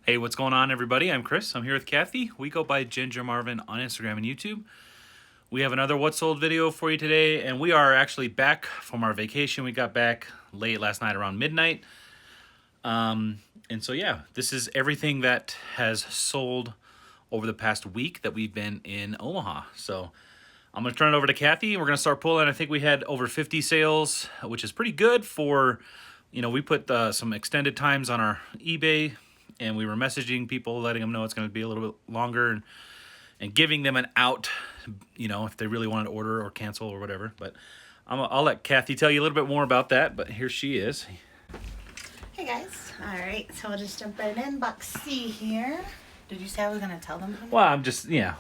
Hey, what's going on, everybody? I'm Chris. I'm here with Kathy. We go by Ginger Marvin on Instagram and YouTube. We have another What Sold video for you today, and we are actually back from our vacation. We got back late last night around midnight. And so, yeah, this is everything that has sold over the past week that we've been in Omaha. So I'm going to turn it over to Kathy. We're going to start pulling. I think we had over 50 sales, which is pretty good for, we put some extended times on our eBay, and we were messaging people, letting them know it's going to be a little bit longer and giving them an out, if they really wanted to order or cancel or whatever. But I'll let Kathy tell you a little bit more about that, but here she is. Hey guys. All right, so we'll just jump right in. Box C here. Did you say I was going to tell them? Well, I'm just, Tell them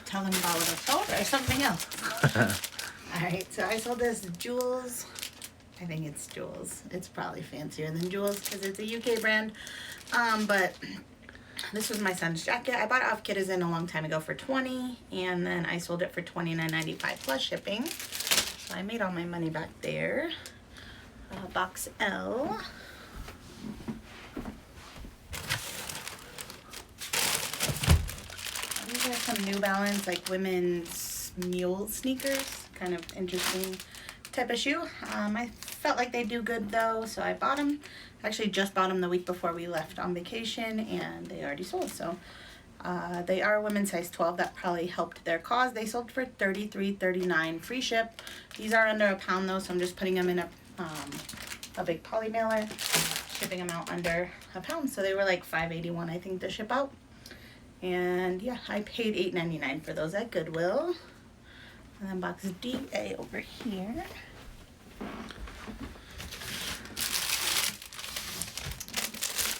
about what I sold or something else? All right, so I sold this Jewels. I think it's Jewels. It's probably fancier than Jewels because it's a UK brand. But this was my son's jacket. I bought it off Kitizen a long time ago for $20, and then I sold it for $29.95 plus shipping. So I made all my money back there. Box L. These are some New Balance, like women's mule sneakers. Kind of interesting type of shoe. I felt like they do good though, so I bought them. Actually just bought them the week before we left on vacation, and they already sold. So they are women's size 12. That probably helped their cause. They sold for $33.39 free ship. These are under a pound though, so I'm just putting them in a big poly mailer, shipping them out under a pound. So they were like $5.81 I think to ship out. And yeah, I paid $8.99 for those at Goodwill. And then box DA over here.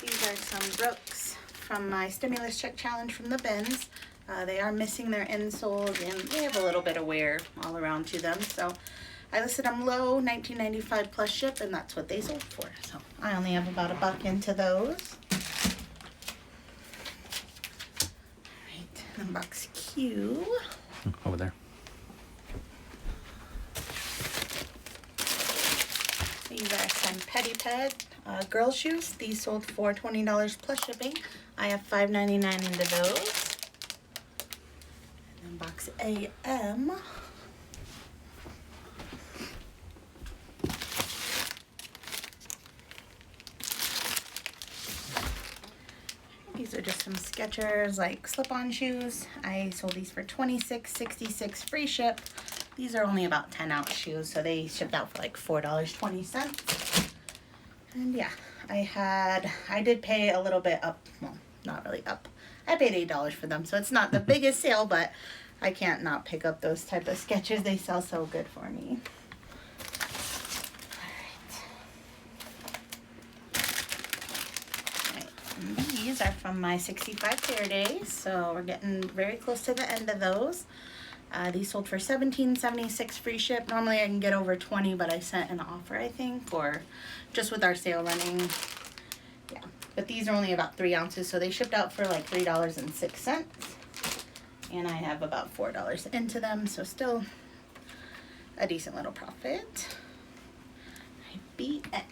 These are some Brooks from my stimulus check challenge from the bins. They are missing their insoles and they have a little bit of wear all around to them. So I listed them low, $19.95 plus ship, and that's what they sold for. So I only have about $1 into those. Alright, then box Q. Over there. These are some Petty Ped girl shoes. These sold for $20 plus shipping. I have $5.99 into those. And then box AM. These are just some Skechers, like slip-on shoes. I sold these for $26.66 free ship. These are only about 10-ounce shoes, so they shipped out for like $4.20. And yeah, I did pay a little bit up. Well, not really up. I paid $8 for them, so it's not the biggest sale, but I can't not pick up those type of Skechers. They sell so good for me. These are from my 65 fair days, so we're getting very close to the end of those. These sold for $17.76 free ship. Normally I can get over $20, but I sent an offer, I think, or just with our sale running. Yeah, but these are only about 3 ounces, so they shipped out for like $3.06, and I have about $4 into them, so still a decent little profit. BX.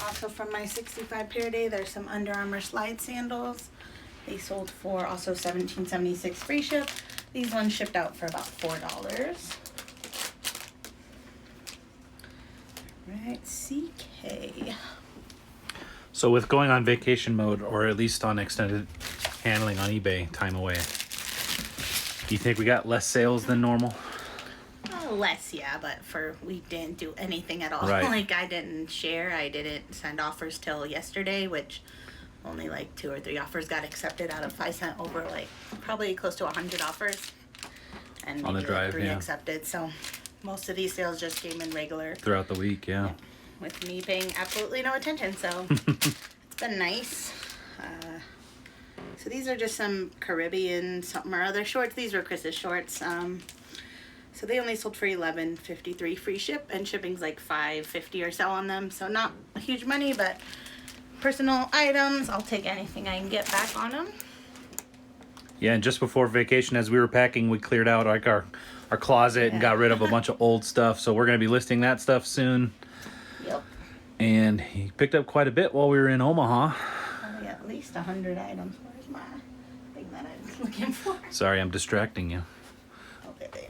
Also from my 65 pair day, there's some Under Armour slide sandals. They sold for also $17.76 free ship. These ones shipped out for about $4. Right, CK. So with going on vacation mode, or at least on extended handling on eBay, time away, do you think we got less sales than normal? Less, yeah, but we didn't do anything at all. Right. Like I didn't share, I didn't send offers till yesterday, which only like 2 or 3 offers got accepted out of I sent over like probably close to 100 offers, and on the drive, like 3 yeah, accepted. So most of these sales just came in regular throughout the week, yeah. with me paying absolutely no attention. So it's been nice. So these are just some Caribbean something or other shorts. These were Chris's shorts. So they only sold for $11.53 free ship, and shipping's like $5.50 or so on them. So not a huge money, but personal items, I'll take anything I can get back on them. Yeah, and just before vacation, as we were packing, we cleared out like our closet and got rid of a bunch of old stuff. So we're going to be listing that stuff soon. Yep. And he picked up quite a bit while we were in Omaha. Probably at least 100 items. Where's my thing that I was looking for? Sorry, I'm distracting you. Okay, there.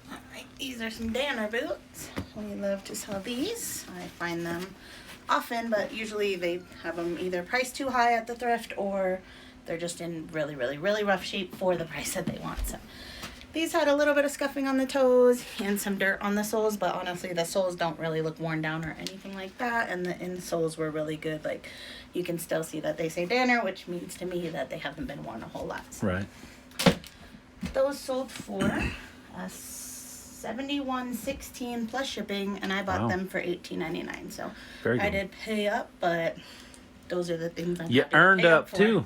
Alright, these are some Danner boots. We love to sell these. I find them often, but usually they have them either priced too high at the thrift or they're just in really, really, really rough shape for the price that they want. So these had a little bit of scuffing on the toes and some dirt on the soles, but honestly the soles don't really look worn down or anything like that, and the insoles were really good. Like, you can still see that they say Danner, which means to me that they haven't been worn a whole lot. So Right. those sold for $71.16 plus shipping, and I bought Wow. them for $18.99. So Very good. I did pay up, but those are the things I'm You happy to earned pay up for. too.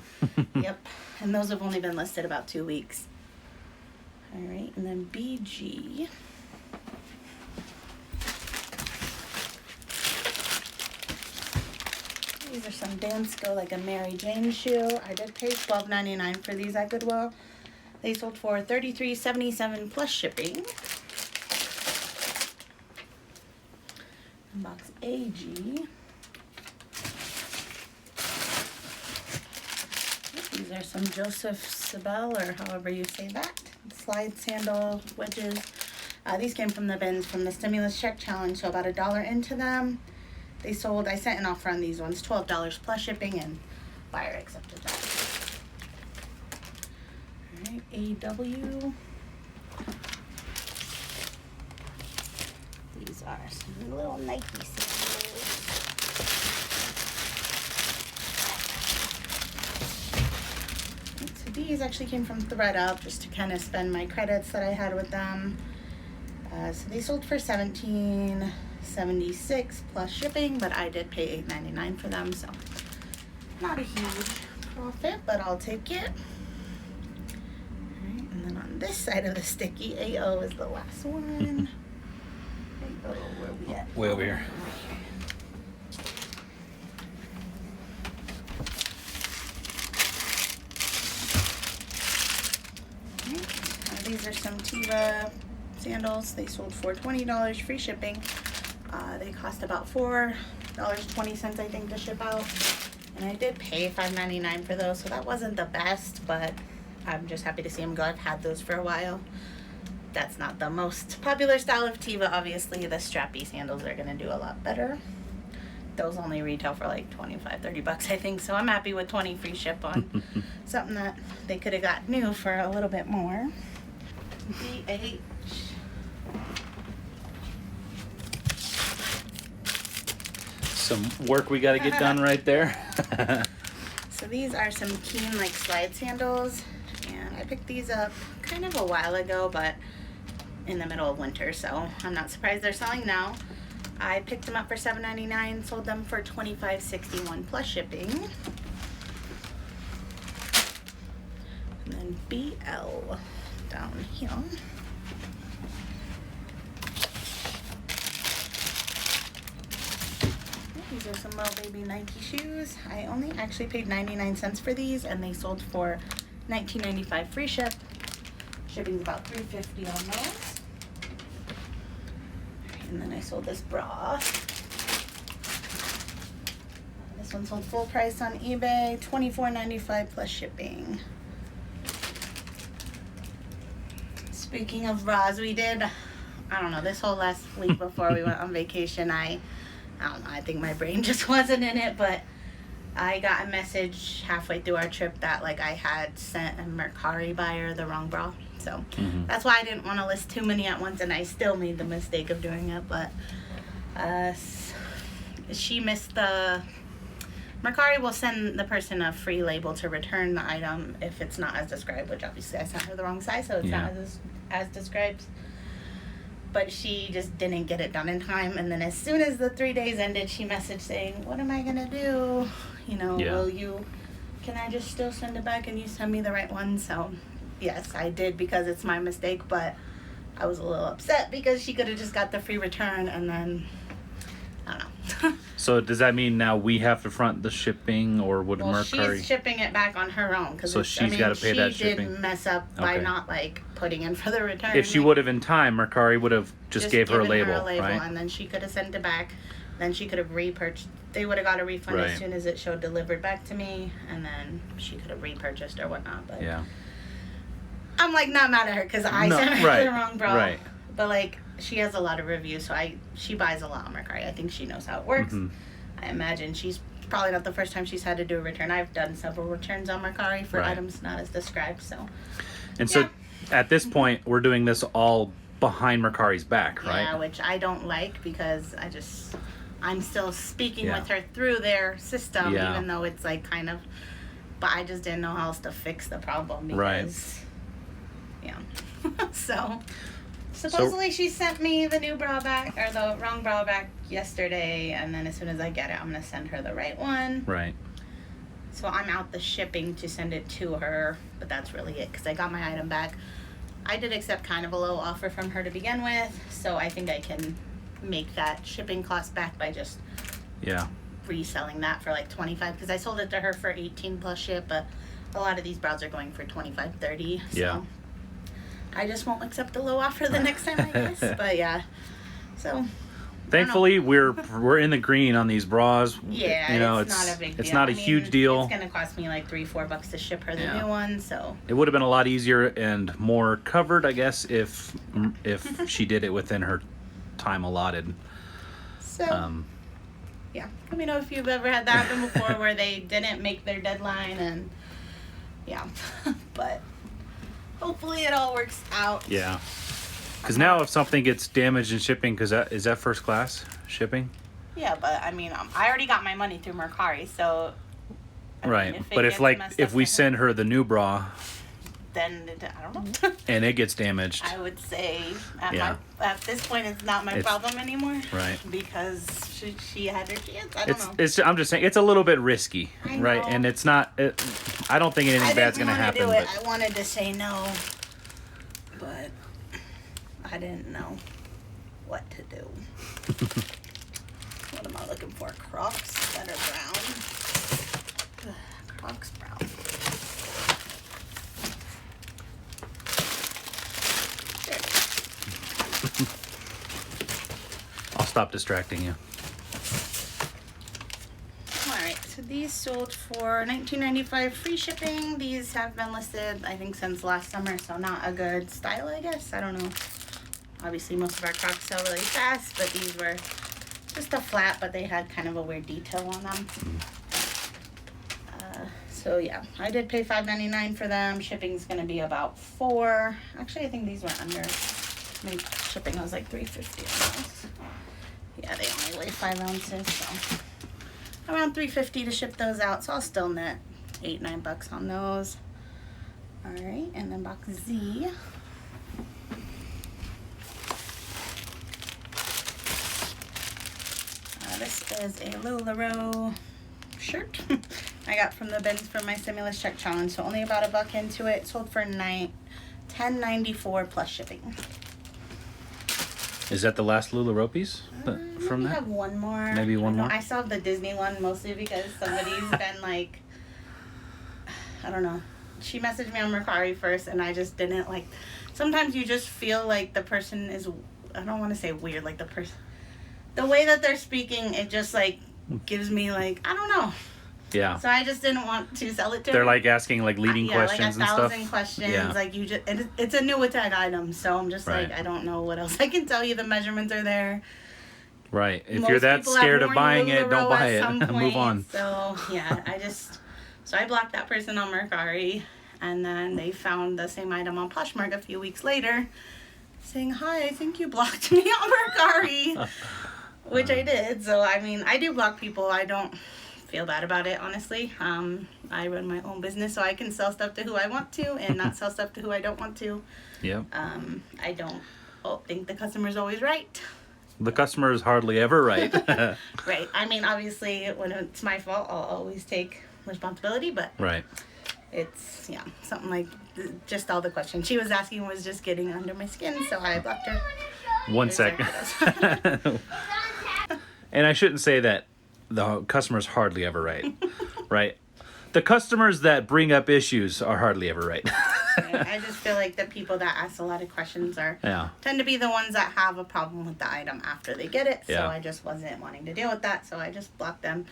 Yep, and those have only been listed about 2 weeks. All right, and then BG. These are some Dansko, like a Mary Jane shoe. I did pay $12.99 for these at Goodwill. They sold for $33.77 plus shipping. Box AG. These are some Joseph Sibel, or however you say that. Slide sandal wedges. These came from the bins from the stimulus check challenge, so about $1 into them. They sold, I sent an offer on these ones, $12 plus shipping, and buyer accepted that. Alright, AW. These are some little Nike sandals. So these actually came from ThreadUp, just to kind of spend my credits that I had with them. So they sold for $17.76 plus shipping, but I did pay $8.99 for them, so not a huge profit, but I'll take it. Alright, and then on this side of the sticky, AO is the last one. AO, where we at? Way over here. These are some Tiva sandals. They sold for $20 free shipping. They cost about $4.20 I think to ship out, and I did pay $5.99 for those, so that wasn't the best, but I'm just happy to see them go. I've had those for a while. That's not the most popular style of Tiva, obviously. The strappy sandals are going to do a lot better. Those only retail for like $25-30 I think, so I'm happy with 20 free ship on something that they could have got new for a little bit more. DH. Some work we got to get done right there. So these are some Keen like slide sandals, and I picked these up kind of a while ago, but in the middle of winter, so I'm not surprised they're selling now. I picked them up for $7.99, sold them for $25.61 plus shipping. And then BL down here. These are some little baby Nike shoes. I only actually paid 99 cents for these, and they sold for $19.95 free ship. Shipping's about $3.50 on those. And then I sold this bra. This one sold full price on eBay, $24.95 plus shipping. Speaking of bras, we did, I don't know, this whole last week before we went on vacation, I don't know, I think my brain just wasn't in it, but I got a message halfway through our trip that like I had sent a Mercari buyer the wrong bra. So that's why I didn't want to list too many at once, and I still made the mistake of doing it, but she missed the... Mercari will send the person a free label to return the item if it's not as described, which obviously I sent her the wrong size, so it's not as described. But she just didn't get it done in time, and then as soon as the 3 days ended, she messaged saying, what am I going to do? You know, can I just still send it back and you send me the right one? So, yes, I did because it's my mistake, but I was a little upset because she could have just got the free return, and then, I don't know. So does that mean now we have to front the shipping, or would Well, Mercari? she's shipping it back on her own. So she's got to pay that shipping. She did mess up by not like putting in for the return. If she would have in time, Mercari would have just gave her a label, right? And then she could have sent it back. Then she could have repurchased. They would have got a refund as soon as it showed delivered back to me, and then she could have repurchased or whatnot. But yeah, I'm like not mad at her because I sent her the wrong bra. Right. But like she has a lot of reviews, so she buys a lot on Mercari. I think she knows how it works. Mm-hmm. I imagine she's probably not the first time she's had to do a return. I've done several returns on Mercari for items not as described. So. And so, at this point, we're doing this all behind Mercari's back, right? Yeah, which I don't like because I'm still speaking with her through their system, even though it's like kind of. But I just didn't know how else to fix the problem because. Yeah. So. Supposedly she sent me the new bra back, or the wrong bra back yesterday, and then as soon as I get it, I'm going to send her the right one. Right. So I'm out the shipping to send it to her, but that's really it, because I got my item back. I did accept kind of a low offer from her to begin with, so I think I can make that shipping cost back by just reselling that for like $25, because I sold it to her for $18 plus ship, but a lot of these bras are going for $25, $30, so... I just won't accept the low offer the next time, I guess. But yeah, so. Thankfully, we're in the green on these bras. Yeah, you know, it's not a big deal. It's not a huge deal. It's gonna cost me like $3-4 to ship her the new one, so. It would have been a lot easier and more covered, I guess, if she did it within her time allotted. So. Yeah, let me know if you've ever had that happen before, where they didn't make their deadline, and but. Hopefully it all works out. Yeah. Because now if something gets damaged in shipping, is that first class shipping? Yeah, but I mean, I already got my money through Mercari, so. I mean, but if we send her the new bra. Then I don't know. And it gets damaged. I would say at this point it's not my problem anymore. Right. Because she had her chance. I don't know. I'm just saying it's a little bit risky, right? And it's not. I don't think anything bad's gonna happen. I wanted to say no, but I didn't know what to do. What am I looking for? Crocs that are brown. Crocs brown. I'll stop distracting you. Alright, so these sold for $19.95 free shipping. These have been listed, I think, since last summer, so not a good style, I guess. I don't know. Obviously, most of our Crocs sell really fast, but these were just a flat, but they had kind of a weird detail on them. So yeah, I did pay $5.99 for them. Shipping's going to be about $4. Actually, I think these were under. Maybe shipping was like $3.50 on those. Yeah, they only weigh 5 ounces, so around $3.50 to ship those out. So I'll still net $8-9 on those. All right, and then box Z. This is a LuLaRoe shirt I got from the bins for my stimulus check challenge. So only about $1 into it. Sold for $10.94 plus shipping. Is that the last LuLaRoe piece from that? I have one more. Maybe one more? I still have the Disney one, mostly because somebody's been like, I don't know. She messaged me on Mercari first, and I just didn't like. Sometimes you just feel like the person is, I don't want to say weird, like the way that they're speaking, it just like gives me like, I don't know. Yeah. So I just didn't want to sell it to her. They're like asking like leading questions and stuff. Yeah, like 1,000 questions. Yeah. Like you just, it's a new attack item, so I'm just like, I don't know what else I can tell you. The measurements are there. Right. If you're that scared of buying it, don't buy it. Move on. So yeah, so I blocked that person on Mercari, and then they found the same item on Poshmark a few weeks later, saying, "Hi, I think you blocked me on Mercari," which I did. So I mean, I do block people. I don't feel bad about it, honestly. I run my own business, so I can sell stuff to who I want to and not sell stuff to who I don't want to. Yeah. I don't think the customer's always right. The customer is hardly ever right. Right. I mean, obviously, when it's my fault, I'll always take responsibility, but right. It's, something like just all the questions she was asking was just getting under my skin, so I blocked her. One second. And I shouldn't say that the customer's hardly ever right, right? The customers that bring up issues are hardly ever right. I just feel like the people that ask a lot of questions Yeah. tend to be the ones that have a problem with the item after they get it. So Yeah. I just wasn't wanting to deal with that, so I just blocked them.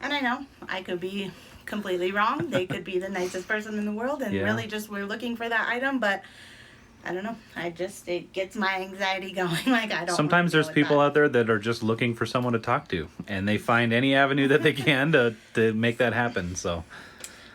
And I know I could be completely wrong. They could be the nicest person in the world and Yeah. really just were looking for that item, but I don't know. It gets my anxiety going. Like, I don't. Sometimes there's people out there that are just looking for someone to talk to, and they find any avenue that they can to make that happen. So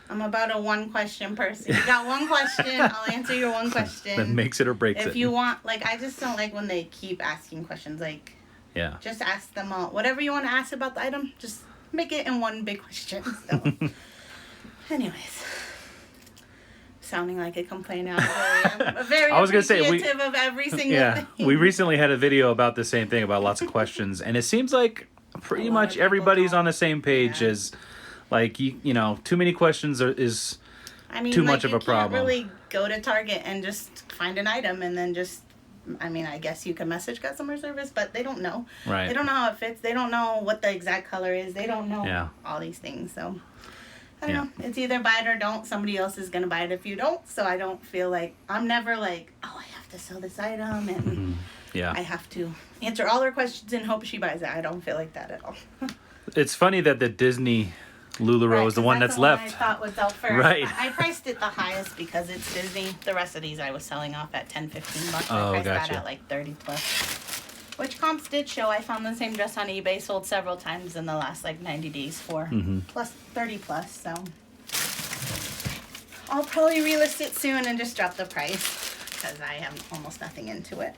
I'm about a one question person. You got one question, I'll answer your one question. that makes it or breaks it. If you want, like, I just don't like when they keep asking questions. Like, Yeah. just ask them all. Whatever you want to ask about the item, just make it in one big question. So, anyways. Sounding like a complainer. I'm very I was gonna say, appreciative of every single Yeah, thing. we recently had a video about the same thing, about lots of questions, and it seems like pretty A lot much of people everybody's don't. on the same page. Yeah. As like you know, too many questions is I mean, too like, much of you a problem. can't really go to Target and just find an item and then just. I mean, I guess you can message customer service, but they don't know. Right. They don't know how it fits. They don't know what the exact color is. They don't know Yeah. all these things. So, I don't Yeah. know. It's either buy it or don't. Somebody else is going to buy it if you don't. So I don't feel like, I'm never like, oh, I have to sell this item and Yeah. I have to answer all her questions and hope she buys it. I don't feel like that at all. It's funny that the Disney LuLaRoe Right, is the 'cause one that's the left. I thought was out first. Right. I priced it the highest because it's Disney. The rest of these I was selling off at $10-15. Oh, I priced gotcha. that at like 30 plus. Which comps did show. I found the same dress on eBay sold several times in the last like 90 days for plus 30 plus. So I'll probably relist it soon and just drop the price because I have almost nothing into it.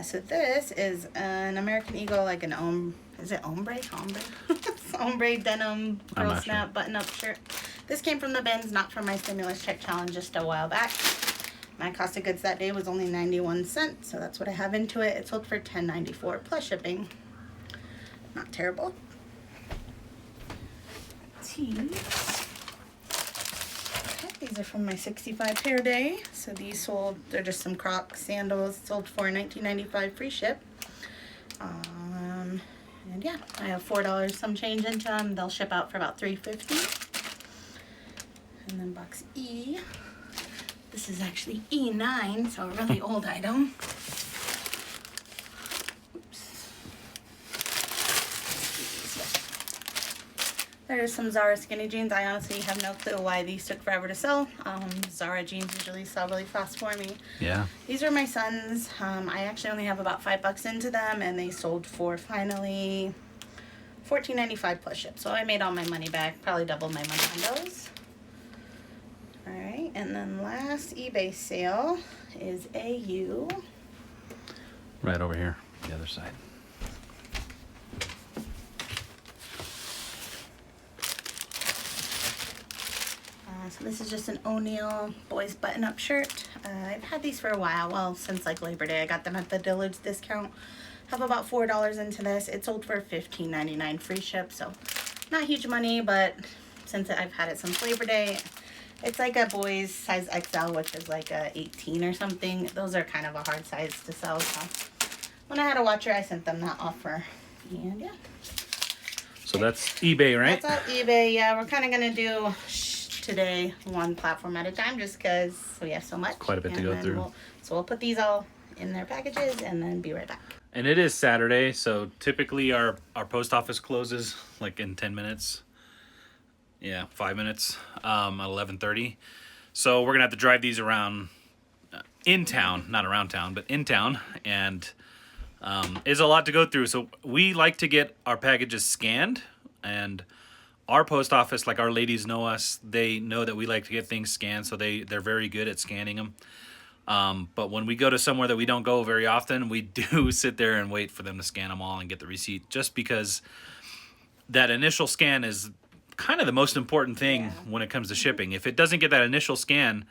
So this is an American Eagle, like an is it ombre? Ombre denim I'm pearl not snap sure. button up shirt. This came from the bins, not from my stimulus check challenge just a while back. My cost of goods that day was only 91 cents, so that's what I have into it. It sold for $10.94 plus shipping. Not terrible. Tees. These are from my 65 pair day. So these sold, they're just some Crocs sandals, sold for $19.95 free ship. And yeah, I have $4 some change into them. They'll ship out for about $3.50. And then box E. This is actually E9, so a really old item. There's some Zara skinny jeans. I honestly have no clue why these took forever to sell. Zara jeans usually sell really fast for me. Yeah. These are my son's. I actually only have about $5 into them, and they sold for finally $14.95 plus ship. So I made all my money back. Probably doubled my money on those. All right, and then last eBay sale is AU. Right over here, the other side. So this is just an O'Neill boys button-up shirt. I've had these for a while. Well, since like Labor Day. I got them at the Dillard's discount. Have about $4 into this. It sold for $15.99 free ship. So not huge money, but since I've had it since Labor Day, it's like a boys size XL, which is like a 18 or something. Those are kind of a hard size to sell. So when I had a watcher, I sent them that offer. And yeah. So that's eBay, right? That's all eBay. Yeah, we're kind of going to do today one platform at a time just because we have so much. Quite a bit to go through. We'll put these all in their packages and then be right back. And it is Saturday, so typically our post office closes like in 10 minutes. Yeah, 5 minutes at 11:30. So we're going to have to drive these around in town, not around town, but in town. And it's a lot to go through. So we like to get our packages scanned, and our post office, like our ladies know us, they know that we like to get things scanned, so they're very good at scanning them. But when we go to somewhere that we don't go very often, we do sit there and wait for them to scan them all and get the receipt, just because that initial scan is kind of the most important thing when it comes to shipping. If it doesn't get that initial scan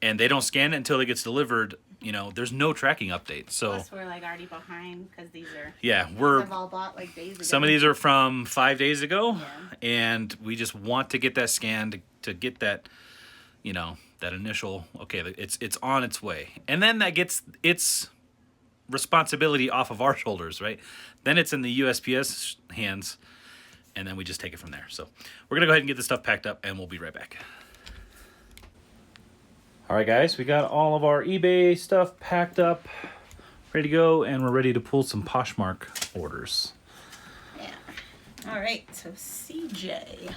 and they don't scan it until it gets delivered, you know, there's no tracking update. So Plus we're like already behind because these are we're all bought like days ago. some of these are from 5 days ago, Yeah. and we just want to get that scanned to get that, you know, that initial, okay, it's on its way. And then that gets its responsibility off of our shoulders, right? Then it's in the USPS hands, and then we just take it from there. So we're gonna go ahead and get this stuff packed up, and we'll be right back. All right, guys, we got all of our eBay stuff packed up, ready to go, and we're ready to pull some Poshmark orders. Yeah. All right, so CJ.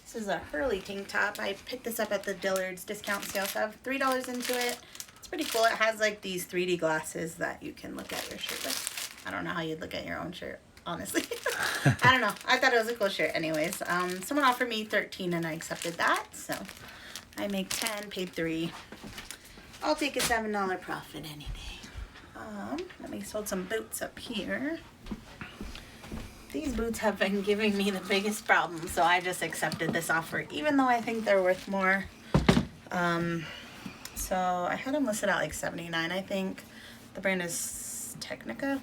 This is a Hurley tank top. I picked this up at the Dillard's discount sale, so I have $3 into it. It's pretty cool. It has like these 3D glasses that you can look at your shirt with. I don't know how you'd look at your own shirt, honestly. I don't know. I thought it was a cool shirt anyways. Someone offered me 13 and I accepted that, so I make 10, paid 3. I'll take a $7 profit any day. Let me sold some boots up here. These boots have been giving me the biggest problem, so I just accepted this offer, even though I think they're worth more. So I had them listed at like $79, I think. The brand is Technica.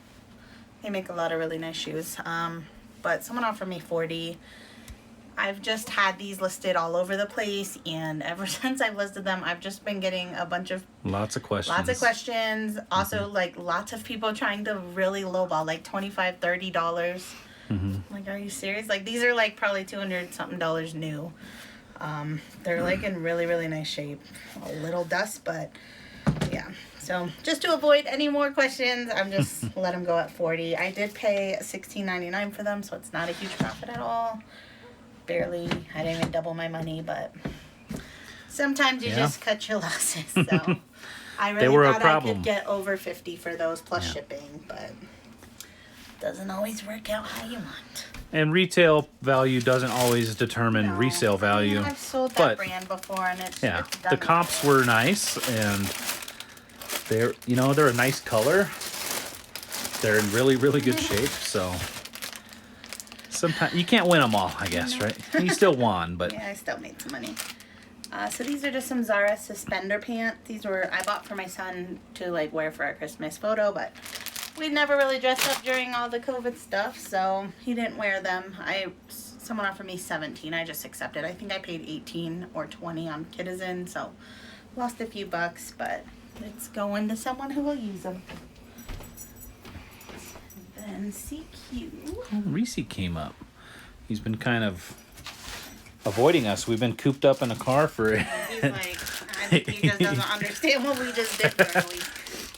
They make a lot of really nice shoes. But someone offered me $40. I've just had these listed all over the place, and ever since I've listed them, I've just been getting a bunch of lots of questions. Also, like lots of people trying to really lowball, like $25, $30. Like, are you serious? Like, these are like probably $200 something new. They're like in really, really nice shape. A little dust, but yeah. So just to avoid any more questions, I'm just let them go at $40. I did pay $16.99 for them, so it's not a huge profit at all. Barely. I didn't even double my money, but sometimes you just cut your losses. So I really thought I could get over $50 for those plus shipping, but doesn't always work out how you want. And retail value doesn't always determine resale value. I mean, I've sold that brand before, and it's the comps were nice, and they're a nice color. They're in really, really good shape, so sometimes you can't win them all, I guess, right? You still won, but yeah, I still made some money. So these are just some Zara suspender pants. These I bought for my son to like wear for our Christmas photo, but we never really dressed up during all the COVID stuff, so he didn't wear them. Someone offered me 17. I just accepted. I think I paid 18 or 20 on Kitizen, so lost a few bucks, but it's going to someone who will use them. And then CQ. Oh, Reese came up. He's been kind of avoiding us. We've been cooped up in a car for. He's like, he just doesn't understand what we just did for a week.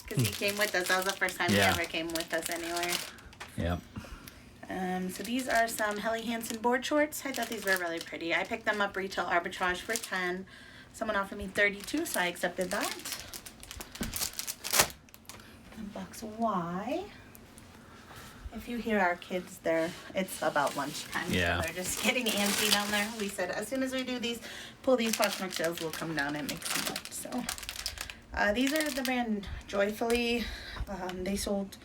Because he came with us. That was the first time he ever came with us anywhere. Yep. So these are some Helly Hansen board shorts. I thought these were really pretty. I picked them up retail arbitrage for 10. Someone offered me 32, so I accepted that. And box Y. If you hear our kids there, it's about lunchtime. Yeah. So they're just getting antsy down there. We said as soon as we do pull these Poshmark shelves, we'll come down and make some lunch. So these are the brand Joyfully. They sold,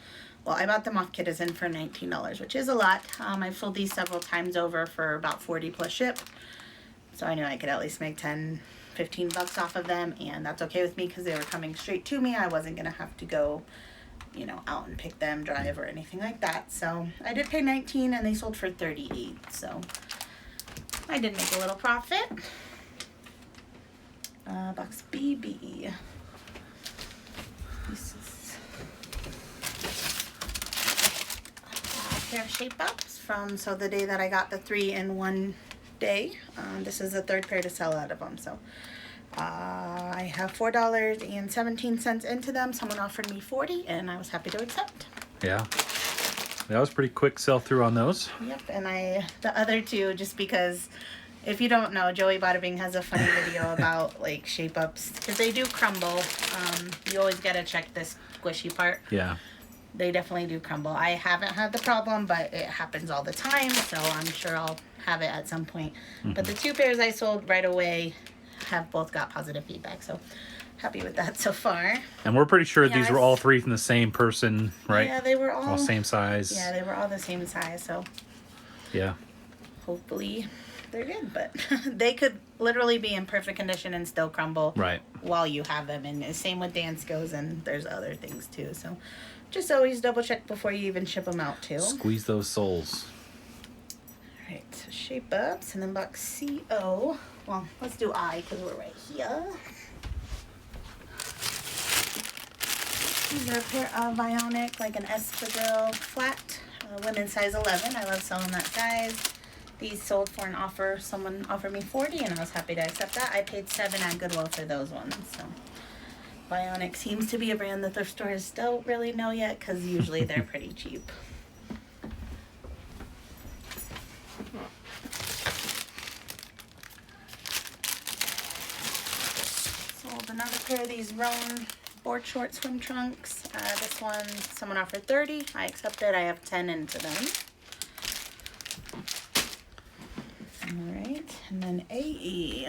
I bought them off Kitizen for $19, which is a lot. I've sold these several times over for about 40 plus ship. So I knew I could at least make 10, 15 bucks off of them, and that's okay with me because they were coming straight to me. I wasn't going to have to go out and pick them, drive, or anything like that. So I did pay 19 and they sold for 38. So I did make a little profit. Box BB. This is a pair of shape ups from the day that I got the 3 in 1 day. This is the third pair to sell out of them. So I have $4.17 into them. Someone offered me 40, and I was happy to accept. Yeah. That was pretty quick sell through on those. Yep, and the other two, just because if you don't know, Joey Bada Bing has a funny video about like shape ups because they do crumble. You always gotta check this squishy part. Yeah. They definitely do crumble. I haven't had the problem, but it happens all the time, so I'm sure I'll have it at some point. Mm-hmm. But the 2 pairs I sold right away have both got positive feedback, so happy with that so far. And we're pretty sure these were all 3 from the same person, right? Yeah, they were all same size. Yeah, they were all the same size, so yeah. Hopefully they're good, but they could literally be in perfect condition and still crumble while you have them. And the same with Danskos, and there's other things too. So just always double check before you even ship them out too. Squeeze those soles. All right, so shape ups. And then box CO. Well, let's do I because we're right here. These are a pair of Bionic, like an espadrille flat, women's size 11. I love selling that size. These sold for an offer. Someone offered me 40 and I was happy to accept that. I paid 7 at Goodwill for those ones. So Bionic seems to be a brand that thrift stores don't really know yet because usually they're pretty cheap. Sold another pair of these Roan board short swim trunks. This one, someone offered 30. I accepted. I have 10 into them. Alright, and then AE.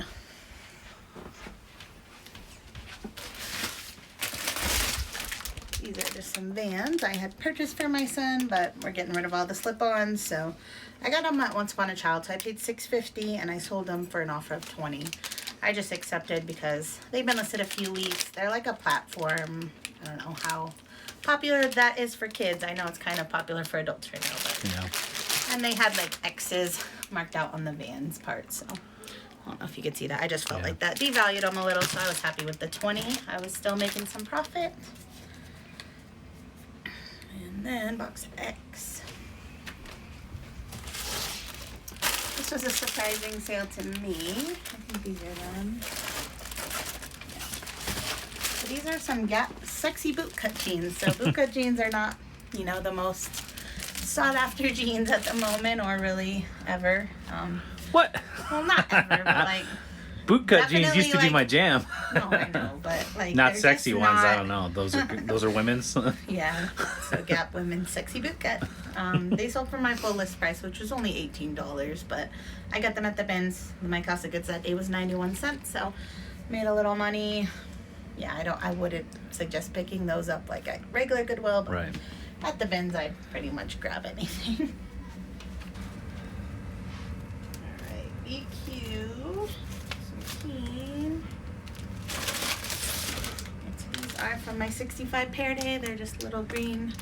These are just some Vans I had purchased for my son, but we're getting rid of all the slip-ons, so I got them at Once Upon a Child, so I paid $6.50 and I sold them for an offer of 20. I just accepted because they've been listed a few weeks. They're like a platform. I don't know how popular that is for kids. I know it's kind of popular for adults right now, but Yeah. and they had like X's marked out on the Vans part, so I don't know if you could see that. I just felt like that devalued them a little, so I was happy with the 20. I was still making some profit. And then box X. This was a surprising sale to me. I think these are them. Yeah. So these are some Gap sexy bootcut jeans. So bootcut jeans are not, you know, the most sought after jeans at the moment or really ever. What? Well, not ever, but like Bootcut jeans used to be my jam. No, I know, but like Not they're sexy just ones. not- I don't know. Those are women's. Yeah, so Gap Women's Sexy Bootcut. They sold for my full list price, which was only $18, but I got them at the bins. My cost of goods that day was 91 cents, so made a little money. Yeah, I wouldn't suggest picking those up like at regular Goodwill, but Right. at the bins I'd pretty much grab anything. Alright, EQ, some Keen. These are from my 65 pair day. They're just little green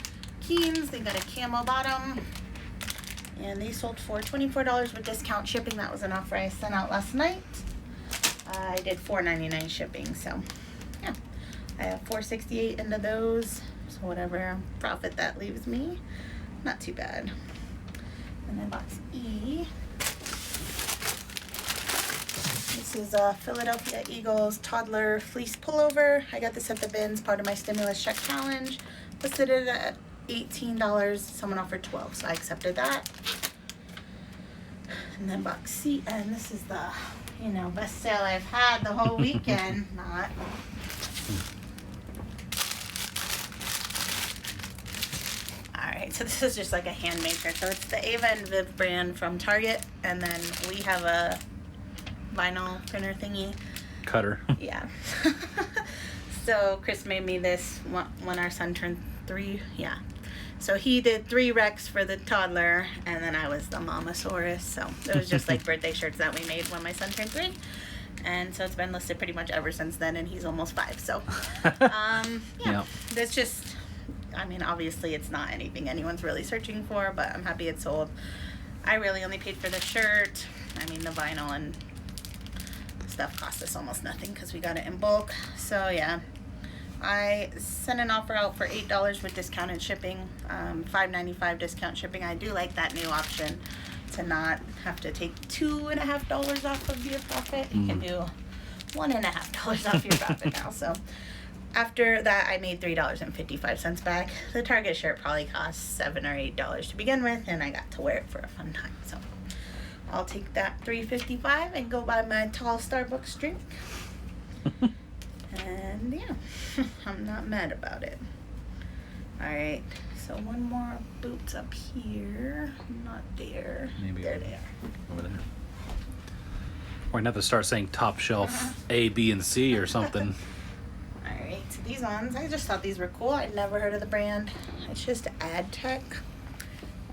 Keens. They got a camo bottom. And they sold for $24 with discount shipping. That was an offer I sent out last night. I did $4.99 shipping, so yeah. I have $4.68 into those. So whatever profit that leaves me, not too bad. And then box E. This is a Philadelphia Eagles toddler fleece pullover. I got this at the bins, part of my stimulus check challenge. Listed it at $18. Someone offered 12, so I accepted that. And then box C, and this is the, you know, best sale I've had the whole weekend. Not. Alright, so this is just like a handmade shirt. So it's the Ava and Viv brand from Target, and then we have a vinyl printer thingy. Cutter. Yeah. So Chris made me this when our son turned 3. Yeah. So he did 3 recs for the toddler, and then I was the mamasaurus. So it was just like birthday shirts that we made when my son turned 3. And so it's been listed pretty much ever since then, and he's almost 5. So, yeah. That's just, I mean, obviously it's not anything anyone's really searching for, but I'm happy it sold. I really only paid for the shirt. I mean, the vinyl and stuff cost us almost nothing because we got it in bulk. So, yeah. I sent an offer out for $8 with discounted shipping, $5.95 discount shipping. I do like that new option to not have to take $2.50 off of your profit. You can do $1.50 off your profit now. So after that, I made $3.55 back. The Target shirt probably cost $7 or $8 to begin with, and I got to wear it for a fun time. So I'll take that $3.55 and go buy my tall Starbucks drink. And yeah, I'm not mad about it. Alright, so one more boots up here. Not there. Maybe there they are. over there. We're gonna have to start saying top shelf A, B, and C or something. Alright, so these ones, I just thought these were cool. I'd never heard of the brand. It's just Ad Tech.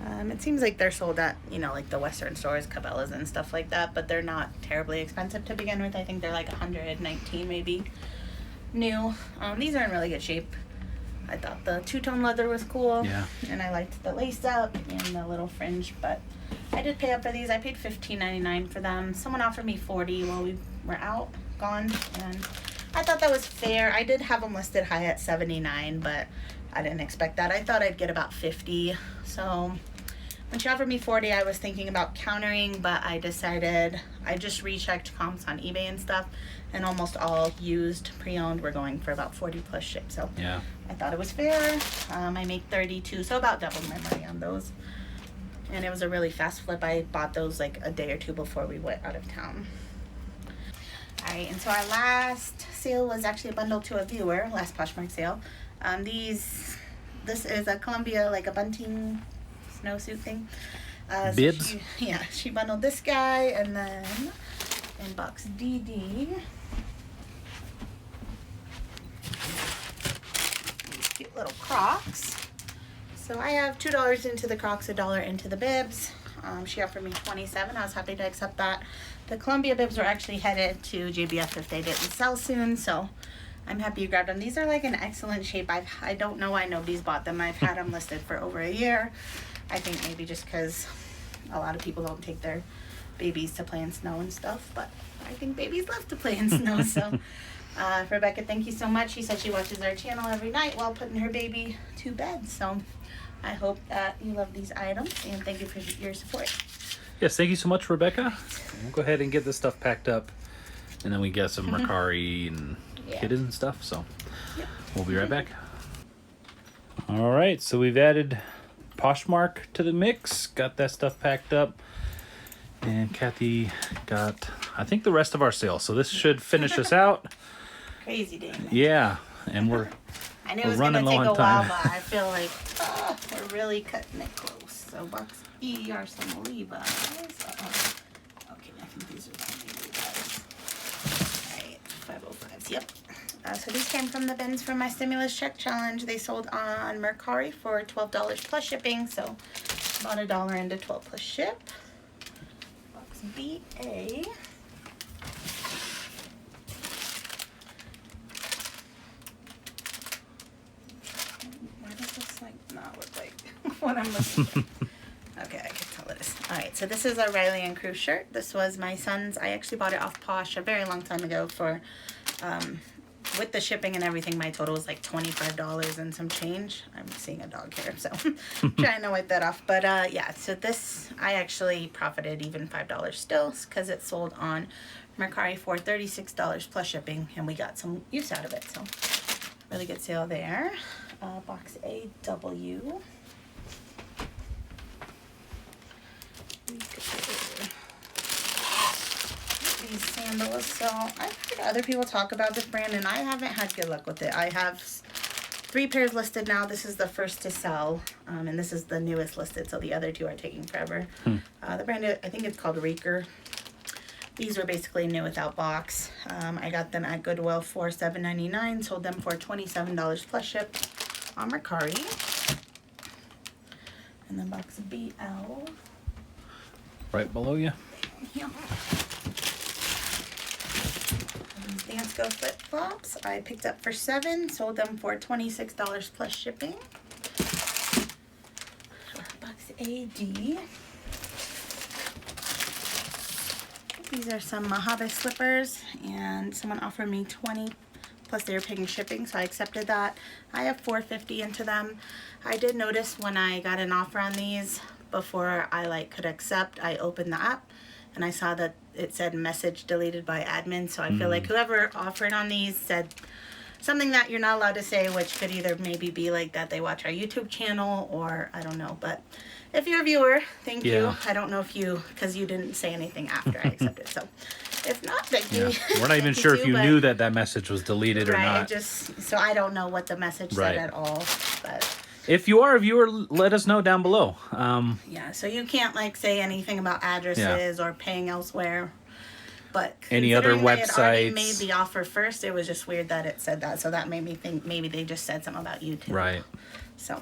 It seems like they're sold at, you know, like the Western stores, Cabela's and stuff like that, but they're not terribly expensive to begin with. I think they're like $119 maybe. New. These are in really good shape. I thought the two-tone leather was cool. Yeah. And I liked the lace up and the little fringe, but I did pay up for these. I paid $15.99 for them. Someone offered me $40 while we were gone, and I thought that was fair. I did have them listed high at $79, but I didn't expect that. I thought I'd get about $50. So when she offered me $40, I was thinking about countering, but I decided I just rechecked comps on eBay and stuff, and almost all used pre-owned were going for about $40 plus ship. So Yeah. I thought it was fair. I make $32, so about double my money on those. And it was a really fast flip. I bought those like a day or two before we went out of town. Alright, and so our last sale was actually a bundle to a viewer, last Poshmark sale. This is a Columbia, like a bunting snowsuit thing. Bibs? She bundled this guy, and then in box DD, these cute little Crocs. So I have $2 into the Crocs, $1 into the bibs. She offered me $27. I was happy to accept that. The Columbia bibs were actually headed to JBF if they didn't sell soon, so I'm happy you grabbed them. These are like in excellent shape. I don't know why nobody's bought them. I've had them listed for over a year. I think maybe just because a lot of people don't take their babies to play in snow and stuff, but I think babies love to play in snow. So Rebecca, thank you so much. She said she watches our channel every night while putting her baby to bed. So I hope that you love these items, and thank you for your support. Yes, thank you so much, Rebecca. We'll go ahead and get this stuff packed up, and then we get some Mercari and kittens and stuff. So we'll be right back. All right, so we've added Poshmark to the mix. Got that stuff packed up, and Kathy got, I think, the rest of our sale. So this should finish us out. Crazy day, man. Yeah, and we're I knew it was going to take a while, but I feel like we're really cutting it close. So box E are some Levi's. Okay, I think these are the Levi's. Alright, 505s, yep. So these came from the bins from my stimulus check challenge. They sold on Mercari for $12 plus shipping, so about $1 into 12 plus ship. Box BA. What I'm looking for. Okay, I can tell it is. Alright, so this is a Riley and Crew shirt. This was my son's. I actually bought it off Posh a very long time ago for, with the shipping and everything, my total was like $25 and some change. I'm seeing a dog here, so trying to wipe that off. But yeah, so this, I actually profited even $5 still because it sold on Mercari for $36 plus shipping, and we got some use out of it. So really good sale there. Box AW. These sandals. So I've heard other people talk about this brand, and I haven't had good luck with it. I have 3 pairs listed now. This is the first to sell, and this is the newest listed, so the other 2 are taking forever. The brand, I think it's called Reeker. These were basically new without box. I got them at Goodwill for $7.99, sold them for $27 plus ship on Mercari. And then box BL. Right below you. Yeah. These Dance Go flip flops I picked up for $7, sold them for $26 plus shipping. Box AD. These are some Mojave slippers, and someone offered me $20 plus they were paying shipping, so I accepted that. I have $4.50 into them. I did notice when I got an offer on these, before I could accept, I opened the app and I saw that it said message deleted by admin. So I feel like whoever offered on these said something that you're not allowed to say, which could either maybe be like that they watch our YouTube channel, or I don't know. But if you're a viewer, thank you. I don't know if you, because you didn't say anything after I accepted. So if not, thank you. We're not even sure if you knew that message was deleted or not. So I don't know what the message said at all. But if you are a viewer, let us know down below. Yeah, so you can't say anything about addresses or paying elsewhere. But any other websites? They had already made the offer first. It was just weird that it said that, so that made me think maybe they just said something about YouTube. Right. So,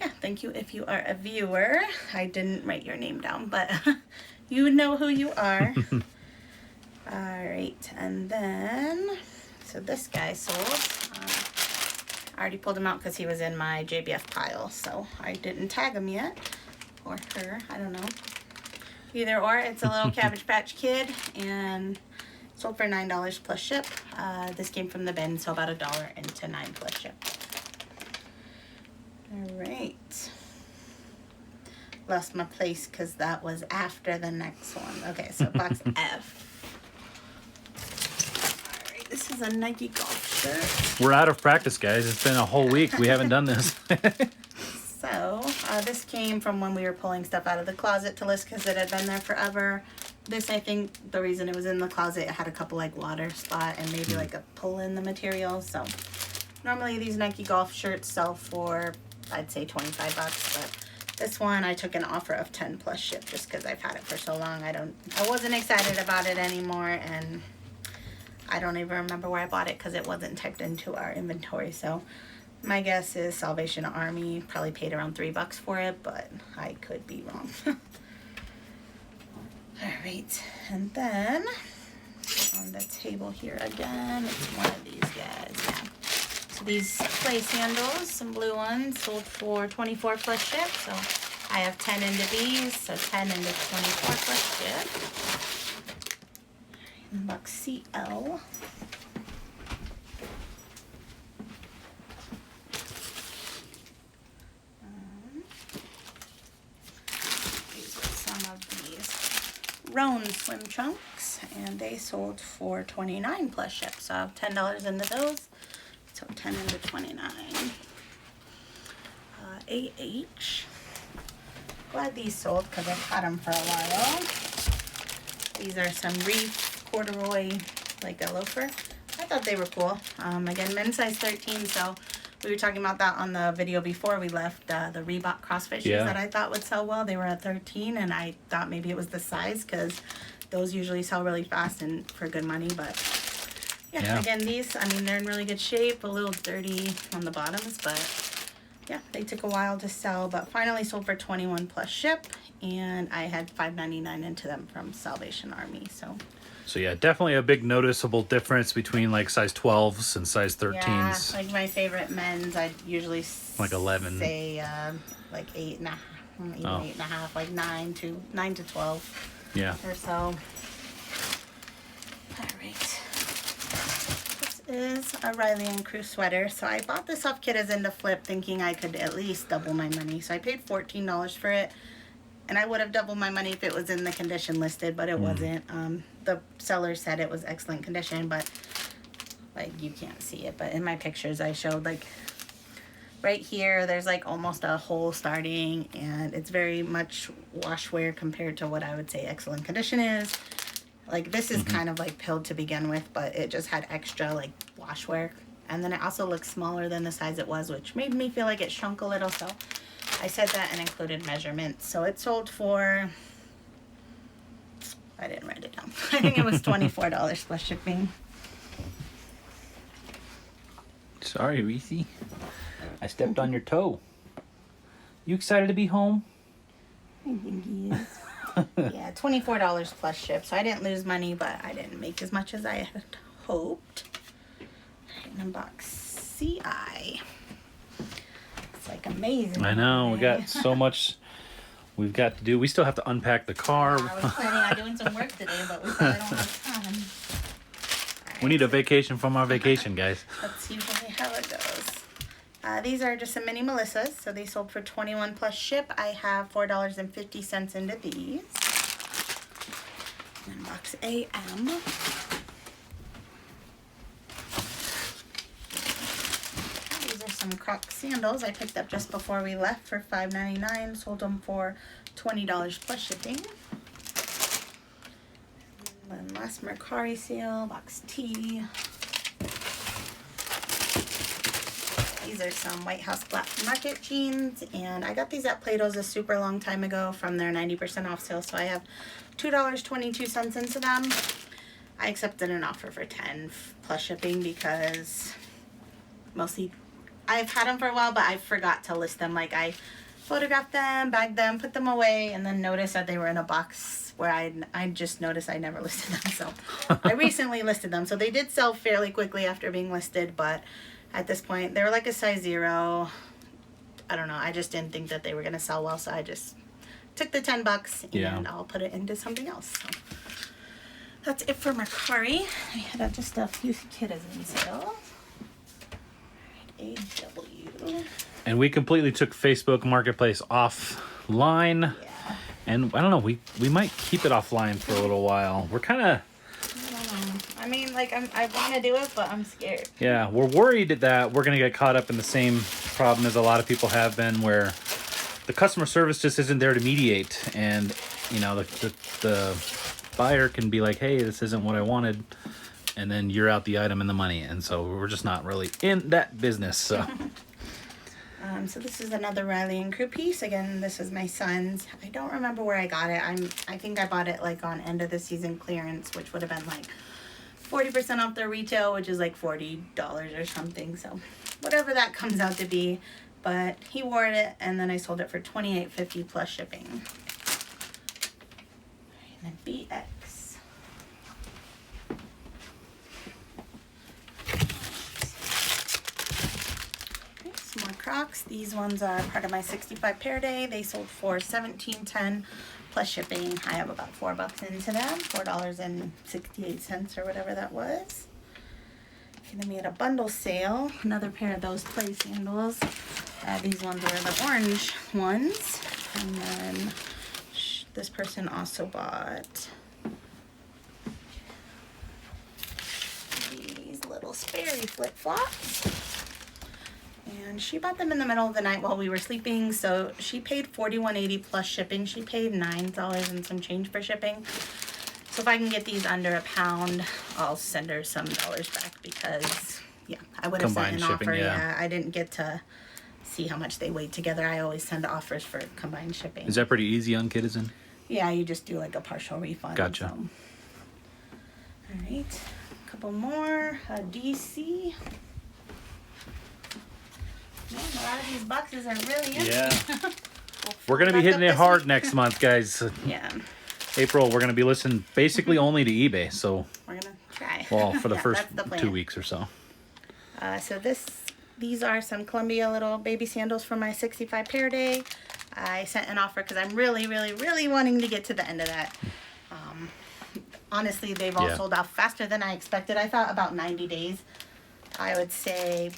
yeah, thank you if you are a viewer. I didn't write your name down, but you know who you are. All right, and then so this guy sold. I already pulled him out because he was in my JBF pile, so I didn't tag him yet, or her, I don't know. Either or. It's a little Cabbage Patch Kid and sold for $9 plus ship. This came from the bin, so about $1 into $9 plus ship. All right. Lost my place because that was after the next one. Okay, so box F. All right, this is a Nike golf shirt. We're out of practice, guys. It's been a whole week. We haven't done this. So, this came from when we were pulling stuff out of the closet to list because it had been there forever. This, I think, the reason it was in the closet, it had a couple like water spot and maybe like a pull in the material. So, normally these Nike golf shirts sell for, I'd say 25 bucks, but this one I took an offer of 10 plus ship just because I've had it for so long. I wasn't excited about it anymore, and I don't even remember where I bought it because it wasn't typed into our inventory. So my guess is Salvation Army probably paid around $3 for it, but I could be wrong. All right, and then on the table here again, it's one of these guys. Yeah. So these place handles, some blue ones, sold for 24 plus ship. So I have 10 into these, so 10 into 24 plus ship. And box CL. These are some of these Roan swim trunks, and they sold for 29 plus ship. So I have $10 into those. So 10 into 29. AH. Glad these sold because I've had them for a while. These are some reef corduroy, like a loafer. I thought they were cool. Again, men's size 13, so we were talking about that on the video before we left. The Reebok CrossFit shoes that I thought would sell well. They were at 13, and I thought maybe it was the size because those usually sell really fast and for good money, but yeah, again, these, I mean, they're in really good shape, a little dirty on the bottoms, but yeah, they took a while to sell, but finally sold for 21 plus ship, and I had $5.99 into them from Salvation Army, so. So yeah, definitely a big noticeable difference between like size 12s and size 13s. Yeah, like my favorite men's, I usually like 11. Say like 8.5, even 8.5, like 9 to 12. Yeah. Or so. All right. Is a Riley and Crew sweater. So I bought this off Kid Into Flip thinking I could at least double my money. So I paid $14 for it, and I would have doubled my money if it was in the condition listed, but it wasn't. The seller said it was excellent condition, but like you can't see it, but in my pictures I showed like right here there's like almost a hole starting, and it's very much wash wear compared to what I would say excellent condition is. Like this is kind of like pilled to begin with, but it just had extra like wash wear. And then it also looks smaller than the size it was, which made me feel like it shrunk a little. So I said that and included measurements. So it sold for, I didn't write it down. I think it was $24 plus shipping. Sorry, Reese. I stepped on your toe. You excited to be home? I think he is. Yeah, $24 plus ship. So I didn't lose money, but I didn't make as much as I had hoped. And then box CI. It's like amazing. I know. We got so much we've got to do. We still have to unpack the car. I was planning on doing some work today, but we thought I don't have time. We need a vacation from our vacation, guys. That's usually how it goes. These are just some mini Melissas, so they sold for 21 plus ship. I have $4.50 into these. And then box AM. These are some Croc sandals I picked up just before we left for $5.99. Sold them for $20 plus shipping. And then last Mercari sale, box T. These are some White House Black Market jeans, and I got these at Plato's a super long time ago from their 90% off sale, so I have $2.22 into them. I accepted an offer for 10 plus shipping because mostly I've had them for a while, but I forgot to list them. Like I photographed them, bagged them, put them away, and then noticed that they were in a box where I just noticed I never listed them. So I recently listed them. So they did sell fairly quickly after being listed, but at this point, they were like a size 0. I don't know. I just didn't think that they were going to sell well, so I just took the $10 and Yeah. I'll put it into something else. So that's it for Mercari. I had just a few citizen sales. AW. And we completely took Facebook Marketplace offline. Yeah. And I don't know, we might keep it offline for a little while. We're kind of... I mean, like, I want to do it, but I'm scared. Yeah, we're worried that we're going to get caught up in the same problem as a lot of people have been, where the customer service just isn't there to mediate. And, you know, the buyer can be like, hey, this isn't what I wanted. And then you're out the item and the money. And so we're just not really in that business. So So this is another Riley and Crew piece. Again, this is my son's. I don't remember where I got it. I think I bought it like on end of the season clearance, which would have been like 40% off their retail, which is like $40 or something. So whatever that comes out to be. But he wore it, and then I sold it for $28.50 plus shipping. And then BX. More Crocs. These ones are part of my 65 pair day. They sold for $17.10 plus shipping. I have about $4 into them, $4.68 or whatever that was. And then we had a bundle sale, another pair of those play sandals. These ones were the orange ones, and then this person also bought these little Sperry flip-flops. And she bought them in the middle of the night while we were sleeping, so she paid $41.80 plus shipping. She paid $9 and some change for shipping. So if I can get these under a pound, I'll send her some dollars back because, yeah, I would have sent an shipping, offer. yeah. I didn't get to see how much they weighed together. I always send offers for combined shipping. is that pretty easy on Citizen? Yeah, you just do like a partial refund. Gotcha. So. All right, a couple more. DC. Yeah, a lot of these boxes are really empty. Yeah. We're going to be hitting it hard next month, guys. Yeah. April, we're going to be listening basically only to eBay. So, We're going to try. well, for the Yeah, first that's the plan. 2 weeks or so. So these are some Columbia little baby sandals for my 65 pair day. I sent an offer because I'm really, really, really wanting to get to the end of that. Honestly, they've all sold out faster than I expected. I thought about 90 days. I would say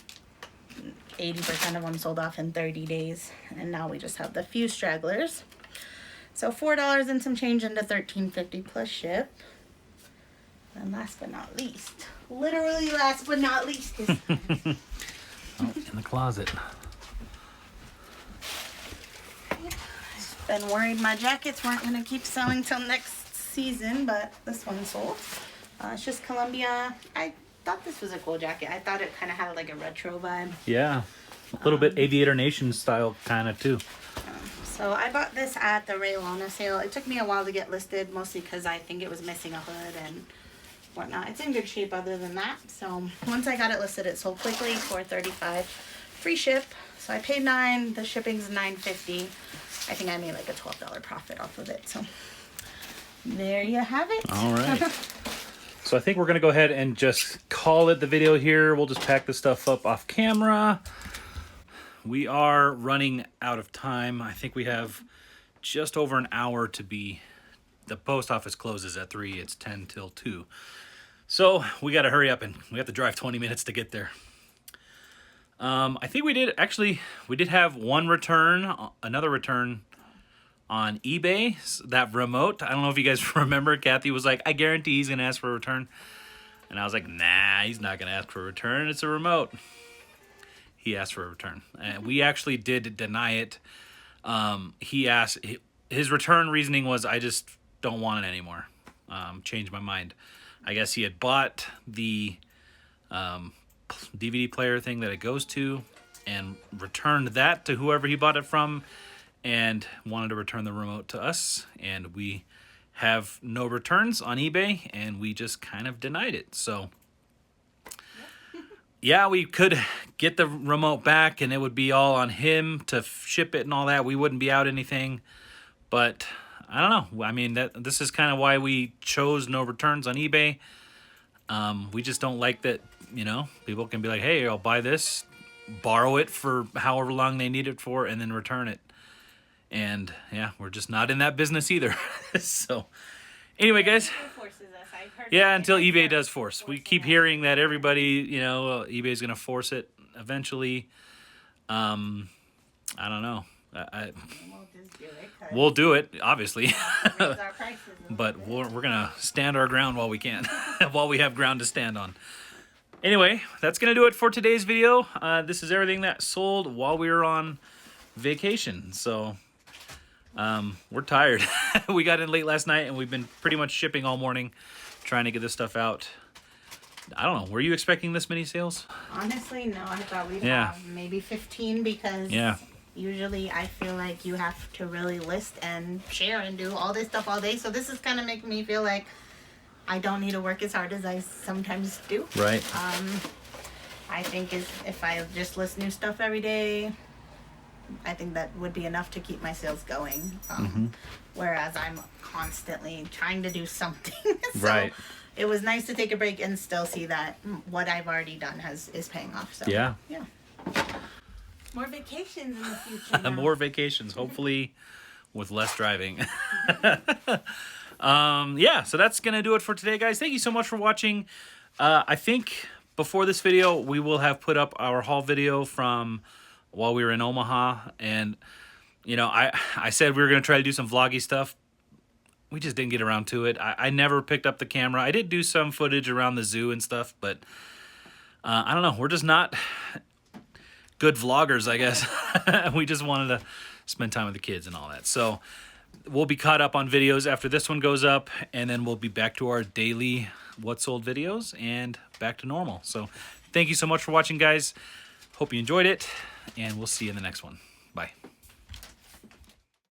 80% of them sold off in 30 days. And now we just have the few stragglers. So $4 and some change into $13.50 plus ship. And last but not least, literally last but not least, is Oh, in the closet. I've been worried my jackets weren't going to keep selling till next season, but this one sold. It's just Columbia. I thought this was a cool jacket. I thought it kind of had like a retro vibe. Yeah. A little bit Aviator Nation style kind of too. So I bought this at the Raylona sale. It took me a while to get listed, mostly because I think it was missing a hood and whatnot. It's in good shape other than that. So once I got it listed, it sold quickly for $35, free ship. So I paid $9. The shipping's $9.50. I think I made like a $12 profit off of it. So there you have it. All right. So I think we're going to go ahead and just call it the video here. We'll just pack this stuff up off camera. We are running out of time. I think we have just over an hour to be... The post office closes at 3. It's 10 till 2. So we got to hurry up and we have to drive 20 minutes to get there. I think we did have one return, another return on eBay, that remote. I don't know if you guys remember, Kathy was like, I guarantee he's going to ask for a return. And I was like, nah, he's not going to ask for a return. It's a remote. He asked for a return. And we actually did deny it. He asked, his return reasoning was, I just don't want it anymore. Changed my mind. I guess he had bought the DVD player thing that it goes to and returned that to whoever he bought it from and wanted to return the remote to us. And we have no returns on eBay and we just kind of denied it. So yeah, we could get the remote back and it would be all on him to ship it and all that. We wouldn't be out anything. But I don't know. I mean, this is kind of why we chose no returns on eBay. We just don't like that, you know, people can be like, hey, I'll buy this, borrow it for however long they need it for, and then return it. And yeah, we're just not in that business either. So anyway, guys. Yeah, until eBay does force. We keep hearing that everybody, you know, eBay's going to force it eventually. I don't know. We'll do it, obviously. But we're going to stand our ground while we can, while we have ground to stand on. Anyway, that's going to do it for today's video. This is everything that sold while we were on vacation. So we're tired. We got in late last night, and we've been pretty much shipping all morning, trying to get this stuff out. I don't know. Were you expecting this many sales? Honestly, no. I thought we'd have maybe 15 because usually I feel like you have to really list and share and do all this stuff all day. So this is kind of making me feel like I don't need to work as hard as I sometimes do. Right. I think if I just list new stuff every day, I think that would be enough to keep my sales going. Whereas I'm constantly trying to do something. So right. It was nice to take a break and still see that what I've already done is paying off. So yeah. More vacations in the future. Now. More vacations, hopefully with less driving. Yeah, so that's gonna do it for today, guys. Thank you so much for watching. I think before this video we will have put up our haul video from while we were in Omaha, and you know, I said we were gonna try to do some vloggy stuff. We just didn't get around to it. I never picked up the camera. I did do some footage around the zoo and stuff, but I don't know. We're just not good vloggers, I guess. We just wanted to spend time with the kids and all that. So we'll be caught up on videos after this one goes up, and then we'll be back to our daily what sold videos and back to normal. So thank you so much for watching, guys. Hope you enjoyed it, and we'll see you in the next one.